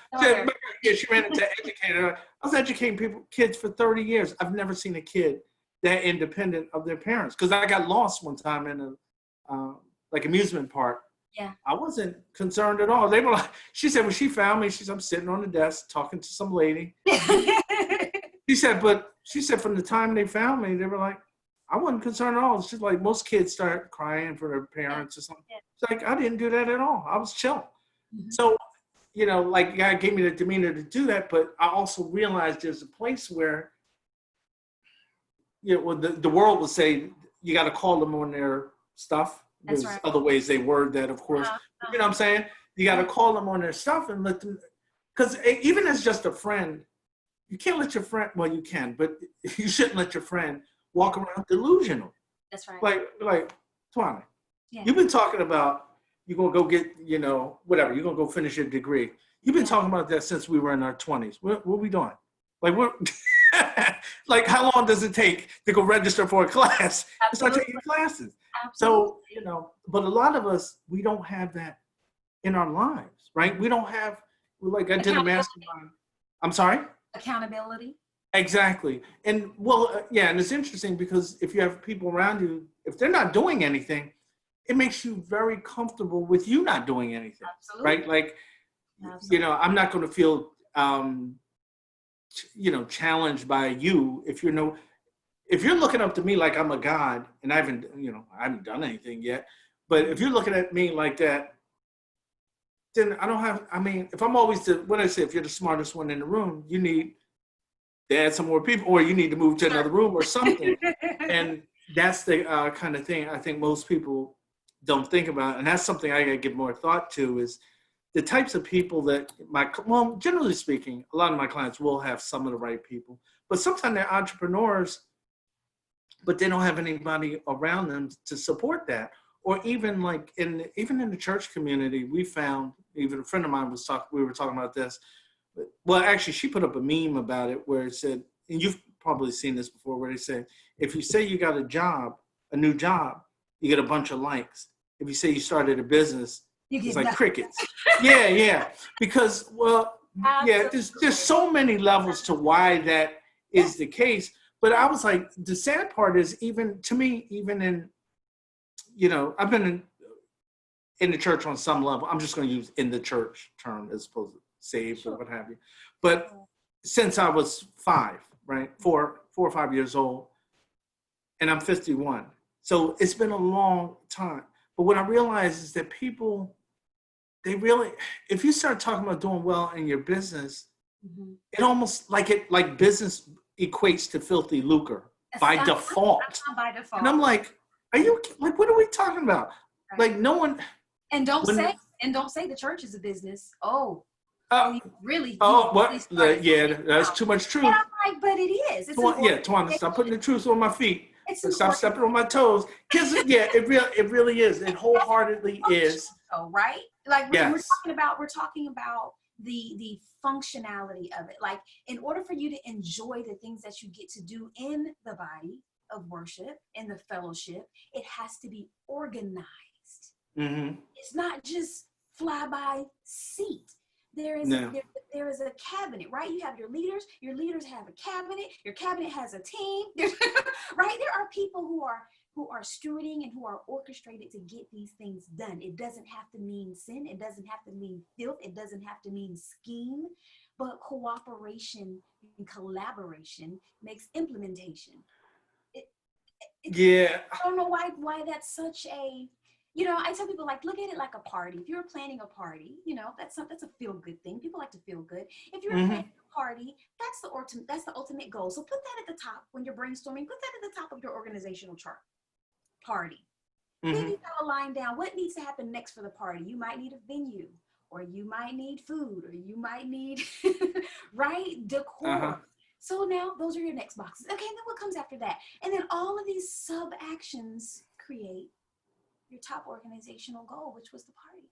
she ran into educator. I was educating kids for 30 years. I've never seen a kid that independent of their parents. Because I got lost one time in a amusement park. Yeah. I wasn't concerned at all. They were like, she said when she found me, I'm sitting on the desk talking to some lady. She said from the time they found me, they were like, I wasn't concerned at all. It's just like most kids start crying for their parents or something. Yeah. It's like, I didn't do that at all. I was chill. Mm-hmm. So, like God gave me the demeanor to do that, but I also realized there's a place where, the world would say you got to call them on their stuff. That's There's right. other ways they word that, of course. You know what I'm saying? You got to call them on their stuff and let them, because even as just a friend, you can't let your friend, well, you can, but you shouldn't let your friend walk around delusional. That's right. Like, Tujuanna, Yeah. you've been talking about you're going to go get, whatever, you're going to go finish your degree. You've been talking about that since we were in our 20s. What are we doing? Like, like, how long does it take to go register for a class and start taking classes? Absolutely. So, but a lot of us, we don't have that in our lives, right? We don't have, like, I did a mastermind. I'm sorry? Accountability. Exactly. And and it's interesting because if you have people around you, if they're not doing anything, it makes you very comfortable with you not doing anything. Absolutely. Right? Like, absolutely. I'm not going to feel, challenged by you if you're looking up to me like I'm a god and I haven't done anything yet. But if you're looking at me like that, then if I'm always if you're the smartest one in the room, you need to add some more people, or you need to move to another room or something. And that's the kind of thing I think most people don't think about. And that's something I got to give more thought to, is the types of people that generally speaking, a lot of my clients will have some of the right people, but sometimes they're entrepreneurs, but they don't have anybody around them to support that. Or even like even in the church community, we found, even a friend of mine we were talking about this. Well, actually, she put up a meme about it where it said, and you've probably seen this before, where they say, if you say you got a new job, you get a bunch of likes. If you say you started a business, it's like crickets. Yeah. Because, there's so many levels to why that is the case. But I was like, the sad part is, even to me, even in, I've been in the church on some level. I'm just going to use in the church term as opposed to saved or what have you. But since I was 5, right, 4 or 5 years old, and I'm 51. So it's been a long time. But what I realize is that people, if you start talking about doing well in your business, it almost like business equates to filthy lucre by default. And I'm like, what are we talking about? Right. Like, no one. And don't say the church is a business. Really? What? That's too much truth. And I'm like, but it is. Tujuanna, stop putting the truth on my feet. Stop stepping on my toes. Because it really is. It wholeheartedly is. Oh, right? Like we're talking about the functionality of it. Like, in order for you to enjoy the things that you get to do in the body of worship, in the fellowship, it has to be organized. Mm-hmm. It's not just fly by seat. There is a cabinet, right? You have your leaders have a cabinet, your cabinet has a team, right? There are people who are stewarding and who are orchestrated to get these things done. It doesn't have to mean sin, it doesn't have to mean filth, it doesn't have to mean scheme, but cooperation and collaboration makes implementation. I don't know why that's such a, I tell people, like, look at it like a party. If you're planning a party, that's a feel-good thing. People like to feel good. If you're planning a party, that's the ultimate goal. So put that at the top when you're brainstorming. Put that at the top of your organizational chart. Party. Then you gotta line down what needs to happen next for the party. You might need a venue, or you might need food, or you might need right, decor. So now those are your next boxes. Okay, and then what comes after that? And then all of these sub actions create your top organizational goal, which was the party.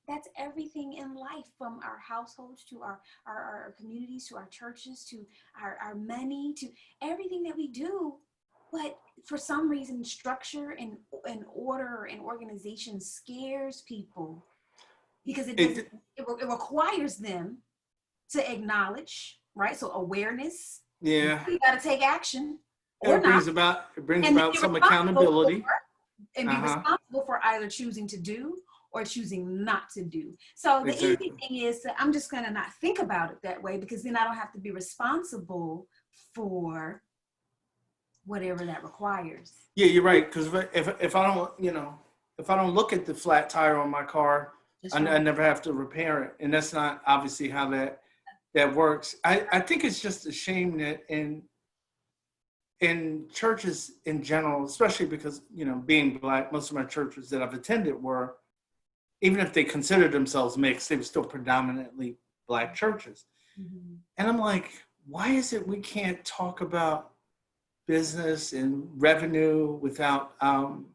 That's everything in life, from our households to our communities, to our churches, to our money, to everything that we do. But for some reason, structure and order and organization scares people, because it requires them to acknowledge, right? So awareness. Yeah. You got to take action. It brings about some accountability. And be responsible for either choosing to do or choosing not to do. So the easy thing is I'm just going to not think about it that way, because then I don't have to be responsible for whatever that requires. Yeah, you're right. Because if I don't look at the flat tire on my car, I never have to repair it. And that's not obviously how that works. I think it's just a shame that in churches in general, especially because, being Black, most of my churches that I've attended even if they considered themselves mixed, they were still predominantly Black churches. Mm-hmm. And I'm like, why is it we can't talk about business and revenue without kind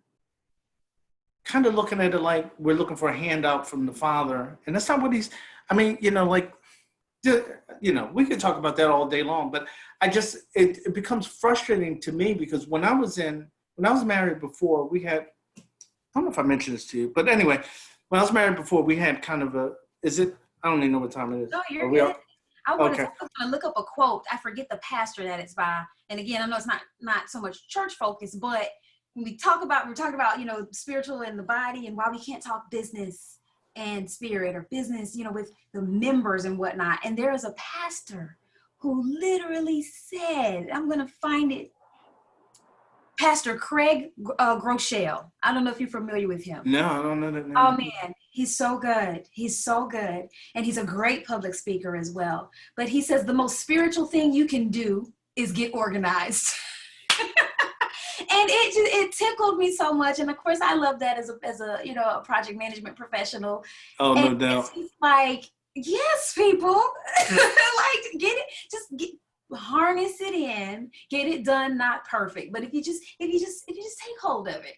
of looking at it like we're looking for a handout from the father? And that's not what he's, I mean, like, we could talk about that all day long, but it becomes frustrating to me because when I was married before, we had, I don't know if I mentioned this to you, but anyway, when I was married before, we had kind of I don't even know what time it is. No, you're good. I was Okay. gonna look up a quote. I forget the pastor that it's by. And again, I know it's not so much church focused, but when we're talking about, spiritual and the body and why we can't talk business and spirit or business, with the members and whatnot. And there is a pastor who literally said, I'm gonna find it. Pastor Craig Groeschel. I don't know if you're familiar with him. No, I don't know that name. Oh man, he's so good. He's so good. And he's a great public speaker as well. But he says the most spiritual thing you can do is get organized. And it tickled me so much. And of course I love that as a project management professional. Oh, and no doubt. It's like, yes, people, like harness it in, get it done, not perfect. But if you just take hold of it.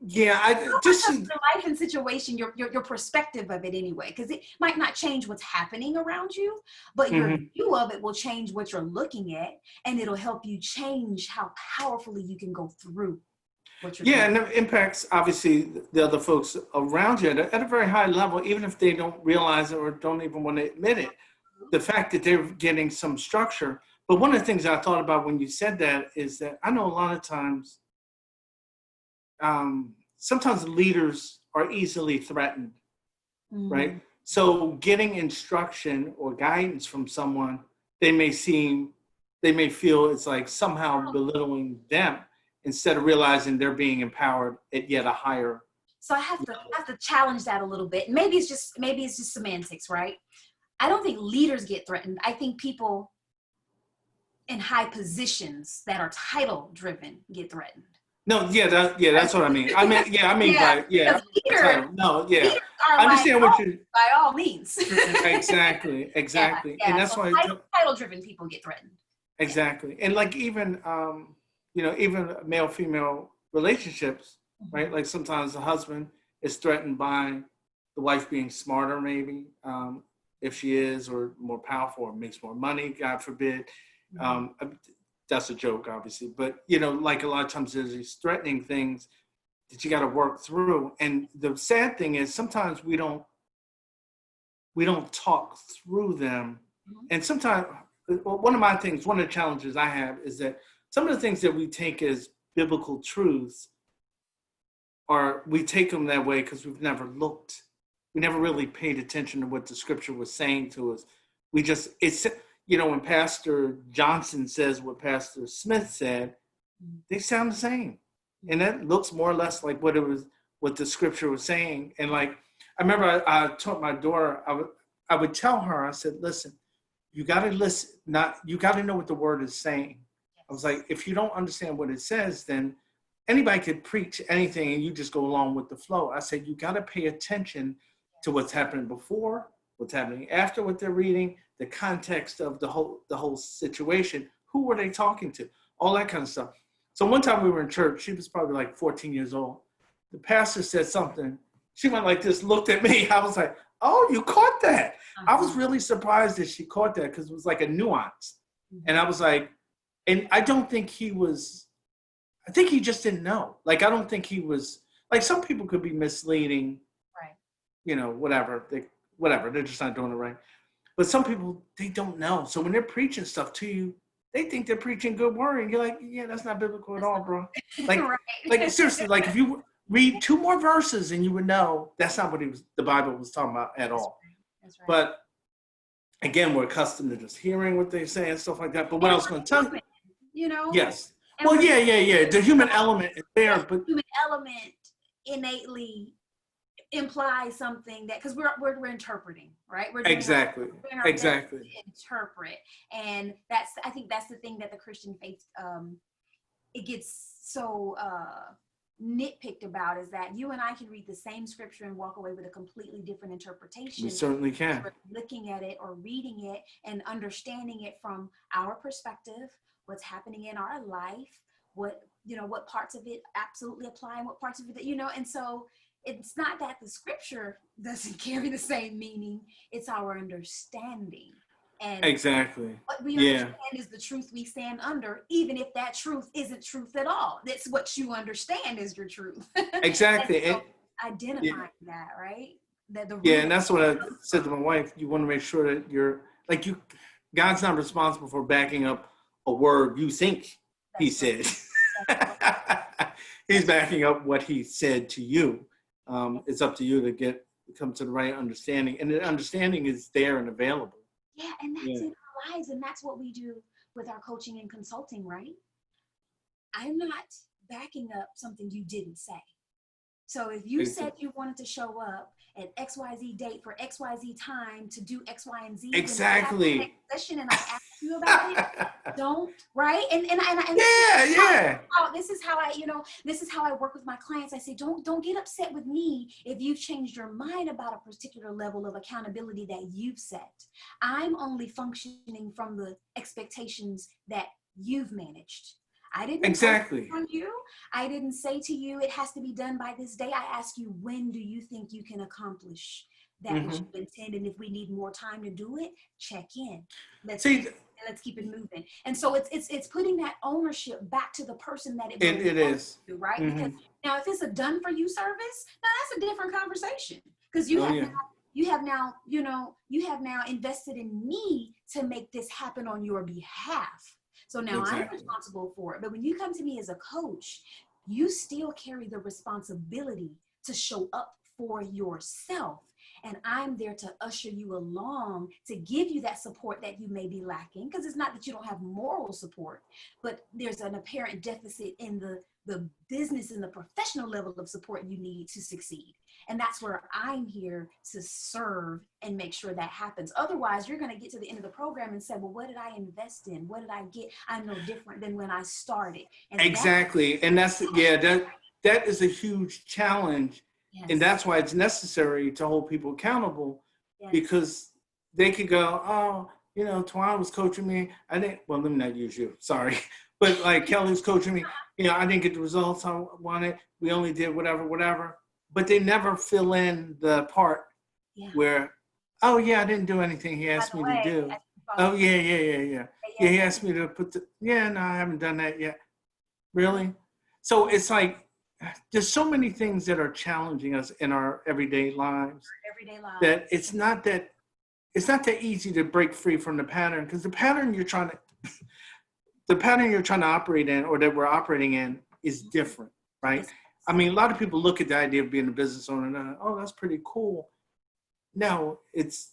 Yeah, the life and situation, your perspective of it anyway, because it might not change what's happening around you, but your view of it will change what you're looking at, and it'll help you change how powerfully you can go through what you're doing. And it impacts obviously the other folks around you at a very high level, even if they don't realize it or don't even want to admit it. The fact that they're getting some structure. But one of the things I thought about when you said that is that I know a lot of times, sometimes leaders are easily threatened, right? So getting instruction or guidance from someone, they may feel it's like somehow belittling them instead of realizing they're being empowered at yet a higher. So I have to challenge that a little bit. Maybe it's just semantics, right? I don't think leaders get threatened. I think people in high positions that are title driven get threatened. No, that's what I mean. I mean. Leaders, no, yeah. Leaders are I understand what you. By all means. Exactly. And that's why title-driven people get threatened. Exactly, and like even even male-female relationships, right? Like sometimes the husband is threatened by the wife being smarter, maybe if she is, or more powerful, or makes more money. God forbid. That's a joke, obviously, but like a lot of times there's these threatening things that you got to work through. And the sad thing is sometimes we don't talk through them. And sometimes one of the challenges I have is that some of the things that we take as biblical truths we take them that way because we never really paid attention to what the scripture was saying to us. When Pastor Johnson says what Pastor Smith said, they sound the same. And that looks more or less like what the scripture was saying. And like, I remember I taught my daughter, I would tell her, I said, listen, you got to listen, you got to know what the word is saying. I was like, if you don't understand what it says, then anybody could preach anything and you just go along with the flow. I said, you got to pay attention to what's happening before, what's happening after what they're reading, the context of the whole situation. Who were they talking to? All that kind of stuff. So one time we were in church, she was probably like 14 years old. The pastor said something. She went like this, looked at me. I was like, oh, you caught that. I was really surprised that she caught that because it was like a nuance. And I was like, and I don't think I think he just didn't know. Like, I don't think he was, like some people could be misleading, right? Whatever, they're just not doing it right. But some people, they don't know. So when they're preaching stuff to you, they think they're preaching good word. And you're like, yeah, that's not biblical at all, bro. Like, like seriously, like if you read 2 more verses and you would know that's not what the Bible was talking about at all. That's right. But again, we're accustomed to just hearing what they say and stuff like that. But what I was going to tell you, yes. Well, yeah. The human element is there, but human element innately implies something that, because we're interpreting, right? We're exactly interpret, and I think that's the thing that the Christian faith it gets so nitpicked about is that you and I can read the same scripture and walk away with a completely different interpretation. We certainly can. We're looking at it or reading it and understanding it from our perspective, what's happening in our life, what parts of it absolutely apply and what parts of it, and so it's not that the scripture doesn't carry the same meaning, it's our understanding. And exactly. What we understand is the truth we stand under, even if that truth isn't truth at all. That's what you understand is your truth. Exactly. So identifying that, right? And that's what I said to my wife. You want to make sure that God's not responsible for backing up a word you think he said. He's backing up what he said to you. It's up to you to come to the right understanding. And the understanding is there and available. Yeah, and that's in our lives, and that's what we do with our coaching and consulting, right? I'm not backing up something you didn't say. So if you said you wanted to show up at XYZ date for XYZ time to do X, Y, and Z, exactly. Session and I asked you about it, don't, right? And this is how I work with my clients. I say, don't get upset with me if you've changed your mind about a particular level of accountability that you've set. I'm only functioning from the expectations that you've managed. I didn't exactly on you. I didn't say to you, it has to be done by this day. I ask you, when do you think you can accomplish that which you intend? And if we need more time to do it, check in. Let's keep it moving. And so it's putting that ownership back to the person that it is to, right? Because now if it's a done for you service, now that's a different conversation. Because you have now invested in me to make this happen on your behalf. So now I'm responsible for it. But when you come to me as a coach, you still carry the responsibility to show up for yourself. And I'm there to usher you along, to give you that support that you may be lacking. Because it's not that you don't have moral support, but there's an apparent deficit in the business and the professional level of support you need to succeed. And that's where I'm here to serve and make sure that happens. Otherwise, you're going to get to the end of the program and say, well, what did I invest in? What did I get? I'm no different than when I started. And exactly. And that is a huge challenge. Yes. And that's why it's necessary to hold people accountable, because they could go, oh, Tujuanna was coaching me. Let me not use you. Sorry. But like Kelly was coaching me. I didn't get the results I wanted. We only did whatever. But they never fill in the part where, oh, yeah, I didn't do anything he asked me to do. Oh, yeah. Yeah, he asked me to no, I haven't done that yet. Really? So it's like, there's so many things that are challenging us in our everyday lives. That it's not that easy to break free from the pattern, because the pattern you're trying to operate in, or that we're operating in, is different, right? I mean, a lot of people look at the idea of being a business owner and oh, that's pretty cool. No, it's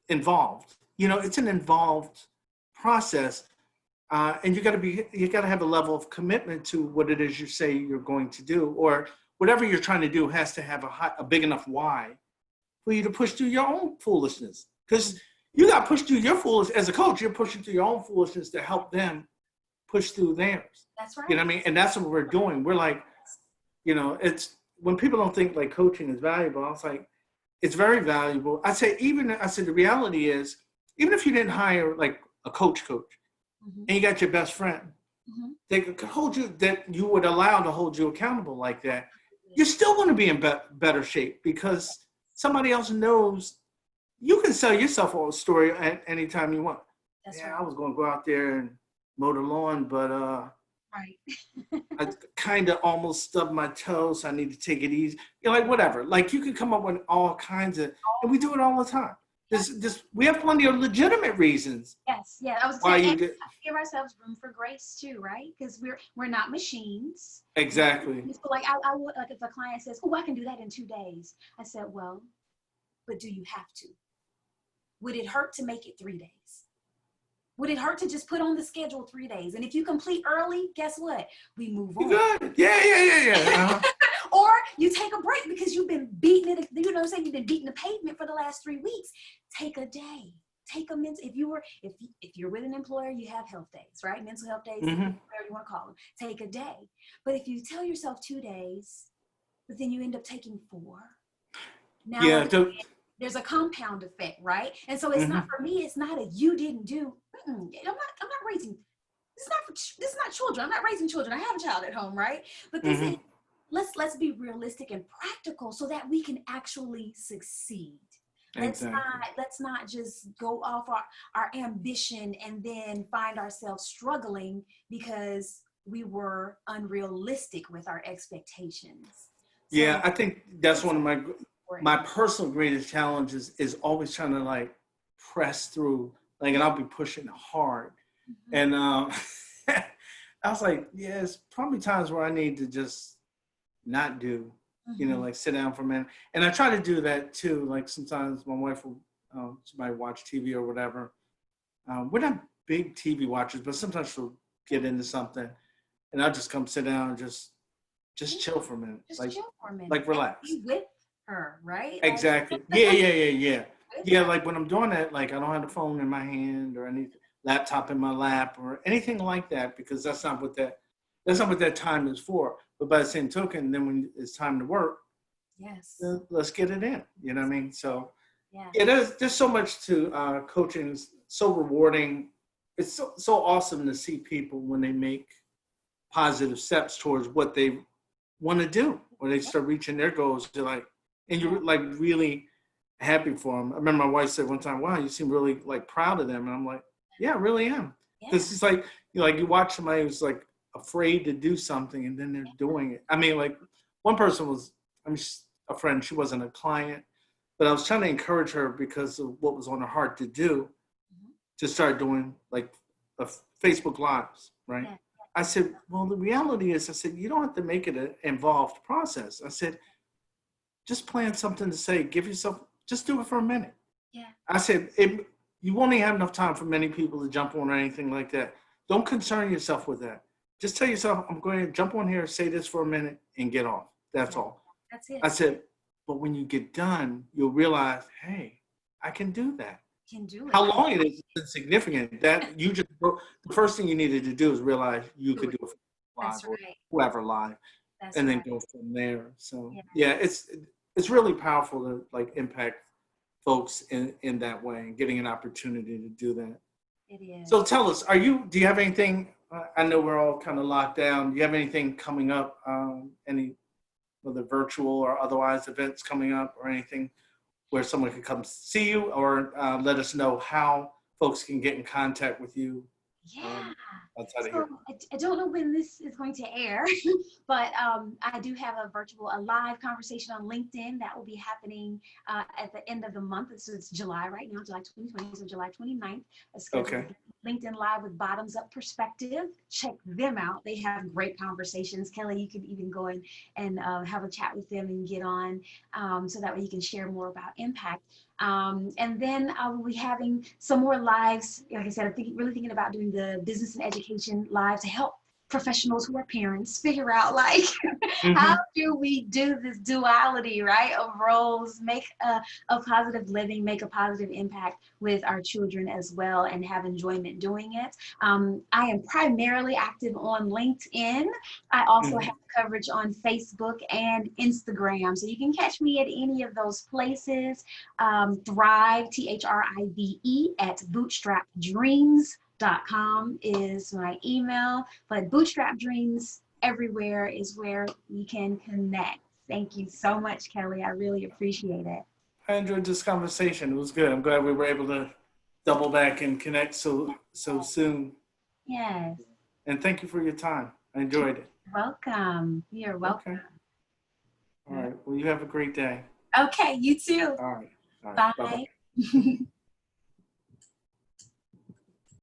involved. It's an involved process. And you got to have a level of commitment to what it is you say you're going to do, or whatever you're trying to do has to have a big enough why for you to push through your own foolishness. Because you got pushed through your foolishness as a coach. You're pushing through your own foolishness to help them push through theirs. That's right. You know what I mean? And that's what we're doing. We're like, it's when people don't think like coaching is valuable. I was like, it's very valuable. I said the reality is, even if you didn't hire like a coach, and you got your best friend, they could hold you, that you would allow to hold you accountable like that, you're still going to be in better shape, because somebody else knows you can sell yourself a story at any time you want. That's right. I was going to go out there and mow the lawn, but I kind of almost stubbed my toe, so I need to take it easy. Like whatever. Like you can come up with all kinds of, and we do it all the time. We have plenty of legitimate reasons. Yes, I was saying, give ourselves room for grace too, right? Because we're not machines. Exactly. So like I would, like if a client says, "Oh, I can do that in 2 days," I said, "Well, but do you have to? Would it hurt to make it 3 days? Would it hurt to just put on the schedule 3 days? And if you complete early, guess what? We move on." Good. Yeah. Or you take a break because you've been beating it, you've been beating the pavement for the last 3 weeks. Take a day. take a mental, if you're with an employer, you have health days, right? Mental health days, Mm-hmm. whatever you want to call them. Take a day. But if you tell yourself 2 days, but then you end up taking 4, now Yeah. there's a compound effect, right? And so it's not, for me, it's not a you didn't do. I'm not raising. This is not children. I'm not raising children. I have a child at home, right? But this is, let's be realistic and practical so that we can actually succeed. Exactly. Let's not just go off our ambition and then find ourselves struggling because we were unrealistic with our expectations. So, yeah, I think that's one of my personal greatest challenges is always trying to like press through, like, and I'll be pushing hard. And I was like, yeah, it's probably times where I need to just not do, like sit down for a minute. And I try to do that too. Like sometimes my wife will, she might watch TV or whatever. We're not big TV watchers, but sometimes she'll get into something and I'll just come sit down and just chill for a minute. Just chill for a minute. Like relax. Be with her, right? Exactly. Yeah. Yeah, like when I'm doing that, like I don't have the phone in my hand or any laptop in my lap or anything like that, because that's not what that time is for. But by the same token, then when it's time to work, yes, let's get it in. You know what I mean? So yeah, there's so much to coaching. It's so rewarding. It's so awesome to see people when they make positive steps towards what they want to do, or they start reaching their goals. They're like, and you're like really happy for them. I remember my wife said one time, "Wow, you seem really like proud of them," and I'm like, "Yeah, I really am." Because it's like you watch somebody who's like afraid to do something and then they're doing it. I mean, like one person was, a friend. She wasn't a client, but I was trying to encourage her because of what was on her heart to do, to start doing like Facebook Lives, right? Yeah. I said, well, the reality is, I said, you don't have to make it an involved process. I said, just plan something to say, give yourself, just do it for a minute. Yeah. I said, you won't even have enough time for many people to jump on or anything like that. Don't concern yourself with that. Just tell yourself, I'm going to jump on here, say this for a minute, and get off. That's all. That's it. I said, but when you get done, you'll realize, hey, I can do that. Can do it. How long it is insignificant. That you just, the first thing you needed to do is realize you could do it for live or whoever live, and then go from there. So yeah, it's really powerful to like impact folks in that way and getting an opportunity to do that. It is. So tell us, do you have anything? I know we're all kind of locked down. Do you have anything coming up? Any whether virtual or otherwise events coming up or anything where someone can come see you, or let us know how folks can get in contact with you? Yeah. Outside of So here. I don't know when this is going to air, but I do have a live conversation on LinkedIn that will be happening at the end of the month. So it's July right now, July 2020, so July 29th. Okay. LinkedIn Live with Bottoms Up Perspective. Check them out. They have great conversations. Kelly, you can even go in and have a chat with them and get on so that way you can share more about impact. And then I will be having some more lives. Like I said, I'm really thinking about doing the business and education live to help professionals who are parents figure out like how do we do this duality, right, of roles, make a positive living, make a positive impact with our children as well, and have enjoyment doing it. I am primarily active on LinkedIn. I also have coverage on Facebook and Instagram, so you can catch me at any of those places. Thrive, THRIVE, at bootstrapdreams.com is my email, but Bootstrap Dreams everywhere is where we can connect. Thank you so much, Kelly. I really appreciate it. I enjoyed this conversation. It was good. I'm glad we were able to double back and connect so soon. Yes. And thank you for your time. I enjoyed it. You're welcome. You're welcome. Okay. All right. Well, you have a great day. Okay, you too. All right. Bye. Bye-bye.